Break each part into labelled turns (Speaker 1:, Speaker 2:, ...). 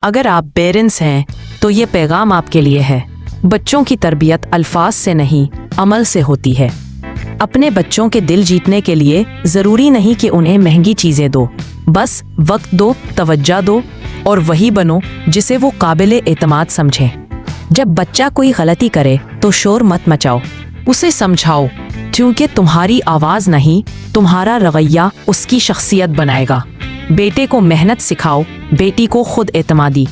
Speaker 1: अगर आप पेरेंट्स हैं तो ये पैगाम आपके लिए है। बच्चों की तरबियत अल्फाज से नहीं, अमल से होती है। अपने बच्चों के दिल जीतने के लिए ज़रूरी नहीं कि उन्हें महंगी चीज़ें दो, बस वक्त दो, तवज्जो दो और वही बनो जिसे वो काबिले एतमाद समझें। जब बच्चा कोई गलती करे तो शोर मत मचाओ, उसे समझाओ, क्योंकि तुम्हारी आवाज़ नहीं, तुम्हारा रवैया उसकी शख्सियत बनाएगा। बेटे को मेहनत सिखाओ, बेटी को खुद एतमादी।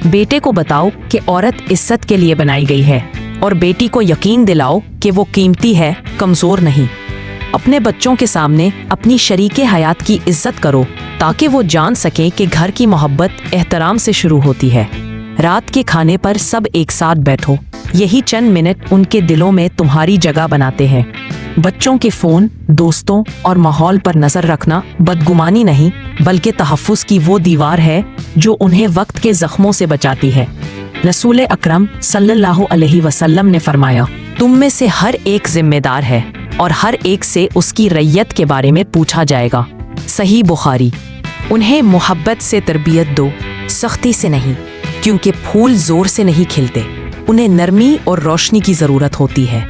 Speaker 1: बेटे को बताओ कि औरत इज्जत के लिए बनाई गई है और बेटी को यकीन दिलाओ कि वो कीमती है, कमज़ोर नहीं। अपने बच्चों के सामने अपनी शरीके हयात की इज्जत करो ताकि वो जान सकें कि घर की मोहब्बत एहतराम से शुरू होती है। रात के खाने पर सब एक साथ बैठो, यही चंद मिनट उनके दिलों में तुम्हारी जगह बनाते हैं। बच्चों के फ़ोन, दोस्तों और माहौल पर नज़र रखना बदगुमानी नहीं बल्कि तहफ़्फ़ुज़ की वो दीवार है जो उन्हें वक्त के ज़ख्मों से बचाती है। रसूल अकरम सल्लल्लाहु अलैहि वसल्लम ने फरमाया, तुम में से हर एक जिम्मेदार है और हर एक से उसकी रैयत के बारे में पूछा जाएगा। सही बुखारी। उन्हें मोहब्बत से तरबियत दो, सख्ती से नहीं, क्योंकि फूल ज़ोर से नहीं खिलते, उन्हें नरमी और रोशनी की ज़रूरत होती है।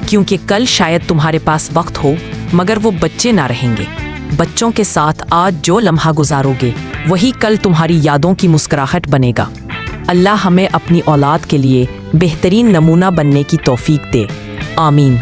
Speaker 1: क्योंकि कल शायद तुम्हारे पास वक्त हो मगर वो बच्चे ना रहेंगे। बच्चों के साथ आज जो लम्हा गुजारोगे वही कल तुम्हारी यादों की मुस्कुराहट बनेगा। अल्लाह हमें अपनी औलाद के लिए बेहतरीन नमूना बनने की तौफीक दे। आमीन।